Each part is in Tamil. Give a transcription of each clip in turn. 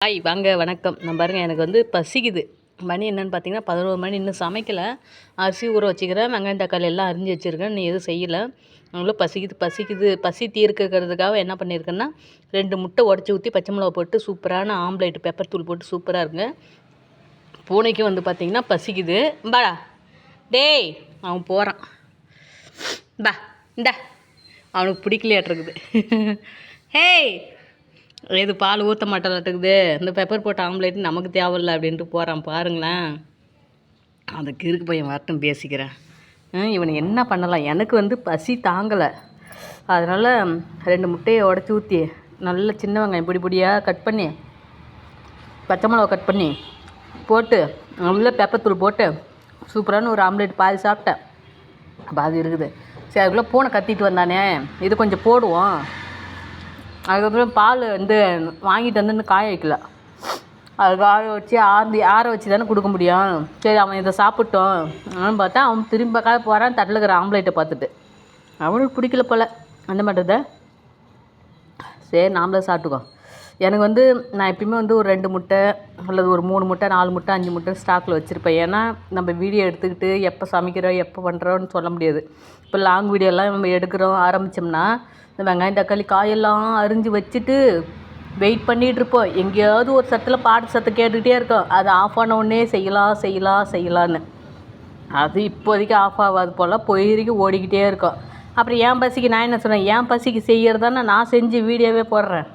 ஹாய் வாங்க வணக்கம். நான் பாருங்கள், எனக்கு வந்து பசிக்குது. மணி என்னென்னு பார்த்தீங்கன்னா 11 மணி. இன்னும் சமைக்கலை. அரிசி ஊற வச்சுக்கிறேன், வெங்காயம் தக்காளி எல்லாம் அரிஞ்சு வச்சுருக்கேன். இன்னும் எதுவும் செய்யலை. அவங்களும் பசிக்குது. பசி தீர்க்கிறதுக்காக என்ன பண்ணியிருக்கேன்னா 2 முட்டை உடச்சி ஊற்றி பச்சை மிளகா போட்டு சூப்பரான ஆம்லேட் பெப்பர் தூள் போட்டு சூப்பராக இருக்குங்க. பூனைக்கும் வந்து பார்த்திங்கன்னா பசிக்குது. பாடா டேய், அவன் போகிறான். பா இந்தா, அவனுக்கு பிடிக்கலையாட்டிருக்குது. ஹேய், எது பால் ஊற்ற மாட்டேலாட்டுக்குது. இந்த பெப்பர் போட்ட ஆம்லேட் நமக்கு தேவையில்லை அப்படின்ட்டு போகிறான் பாருங்களேன். அந்த கிறுக்கு பையன் வரட்டும் பேசிக்கிறேன். இவனை என்ன பண்ணலாம்? எனக்கு வந்து பசி தாங்கலை. அதனால் 2 முட்டையை உடச்சி ஊற்றி நல்ல சின்ன வெங்காயம் பொடி பொடியாக கட் பண்ணி பச்சை மிளகா கட் பண்ணி போட்டு நல்ல பெப்பர் தூள் போட்டு சூப்பரான ஒரு ஆம்லேட் பாதி சாப்பிட்டேன். பாதி இருக்குது. சரி, அதுக்குள்ளே பூனை கத்திட்டு வந்தானே, இது கொஞ்சம் போடுவோம். அதுக்கப்புறம் பால் வந்து வாங்கிட்டு வந்து காய வைக்கல. அது காய வச்சு ஆற வச்சு தானே கொடுக்க முடியும். சரி, அவன் இதை சாப்பிட்டோம் அப்படின்னு பார்த்தா அவன் திரும்பி பார்க்காத போகிறான். தட்டில் இருக்கிற ஆம்லேட்டை பார்த்துட்டு அவனுக்கு பிடிக்கல போல் அந்த மாட்டதை. சரி, நாமளே சாப்பிட்டுக்கோ. எனக்கு வந்து நான் எப்பயுமே வந்து ஒரு 2 முட்டை அல்லது ஒரு 3 முட்டை 4 முட்டை 5 முட்டை ஸ்டாக்கில் வச்சுருப்பேன். ஏன்னா நம்ம வீடியோ எடுத்துக்கிட்டு எப்போ சமைக்கிறோம் எப்போ பண்ணுறோன்னு சொல்ல முடியாது. இப்போ லாங் வீடியோலாம் நம்ம எடுக்கிறோம் ஆரம்பித்தோம்னா இந்த வெங்காயம் தக்காளி காயெல்லாம் அரிஞ்சு வச்சுட்டு வெயிட் பண்ணிகிட்ருப்போம். எங்கேயாவது ஒரு சத்தில் பாட்டு சத்தம் கேட்டுக்கிட்டே இருக்கோம். அது ஆஃப் ஆன உடனே செய்யலான்னு. அது இப்போதைக்கு ஆஃப் ஆகாது போல் வரைக்கும் ஓடிக்கிட்டே இருக்கோம். அப்புறம் என் பசிக்கு நான் என்ன சொன்னேன், என் பசிக்கு செய்கிறதானே நான் செஞ்சு வீடியோவே போடுறேன்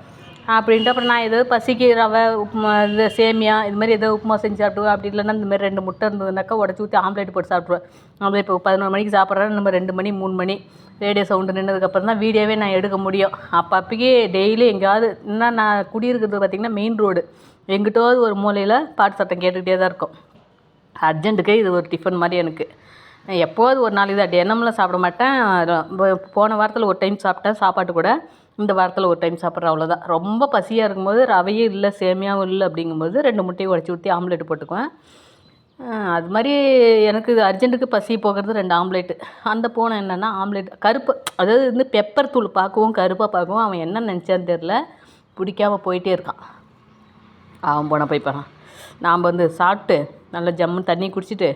அப்படின்ட்டு. அப்புறம் நான் ஏதாவது பசிக்கு ரவை உப்புமா, இது சேமியா, இது மாதிரி ஏதோ உப்புமா செஞ்சு சாப்பிடுவேன். அப்படி இல்லைன்னா இந்த மாதிரி 2 முட்டை இருந்ததுனாக்கா உடச்சி ஊற்றி ஆம்லேட் போட்டு சாப்பிட்ருவேன். நம்ம இப்போ 11 மணிக்கு சாப்பிட்றேன், நம்ம 2 மணி 3 மணி ரேடியோ சவுண்டு நின்றதுக்கப்புறம் தான் வீடியோவே நான் எடுக்க முடியும். அப்போக்கே டெய்லி எங்கேயாவது இன்னும் நான் குடியிருக்கிறது பார்த்திங்கன்னா மெயின் ரோடு. எங்கிட்டாவது ஒரு மூலையில் பாட்டு சத்தம் கேட்டுக்கிட்டே தான் இருக்கும். அர்ஜென்ட்டுக்கு இது ஒரு டிஃபன் மாதிரி எனக்கு. எப்போது ஒரு நாளைக்கு தான், தினம்லாம் சாப்பிட மாட்டேன். போன வாரத்தில் ஒரு டைம் சாப்பிட்டேன் சாப்பாட்டு கூட. இந்த வாரத்தில் ஒரு டைம் சாப்பிட்றேன், அவ்வளோதான். ரொம்ப பசியாக இருக்கும்போது ரவையும் இல்லை சேமியாவும் இல்லை அப்படிங்கும்போது 2 முட்டையை உடச்சி ஊற்றி ஆம்லேட்டு போட்டுக்குவேன். அது மாதிரி எனக்கு அர்ஜென்ட்டுக்கு பசி போகிறது 2 ஆம்லேட்டு. அந்த பூனை என்னென்னா ஆம்லேட் கருப்பு, அதாவது வந்து பெப்பர் தூள் பார்க்கவும் கருப்பாக பார்க்கவும் அவன் என்ன நினச்சான்னு தெரில, பிடிக்காமல் போயிட்டே இருக்கான். அவன் போன போய் போகிறான். நாம் வந்து சாப்பிட்டு நல்லா ஜம்முன்னு தண்ணி குடிச்சிட்டு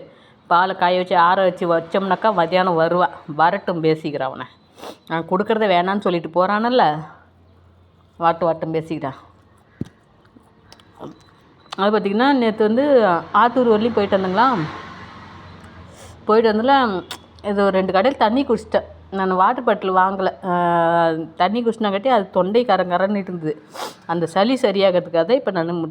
பாலை காய வச்சு ஆற வச்சு வச்சோம்னாக்கா மத்தியானம் வருவான். வரட்டும் பேசிக்கிறான். அவனை நான் கொடுக்குறத வேணான்னு சொல்லிட்டு போகிறானல்ல, வாட்டும் பேசிக்கிறான். அது பார்த்திங்கன்னா நேற்று வந்து ஆத்தூர் வரலையும் போயிட்டு வந்தங்களா. போயிட்டு வந்ததில் இது ஒரு 2 கடையில் தண்ணி குடிச்சிட்டேன். நான் வாட்டர் பாட்டில் வாங்கலை. தண்ணி குடிச்சினாங்காட்டி அது தொண்டை கரன்னு இருந்தது. அந்த சளி சரியாகிறதுக்காக இப்போ நான்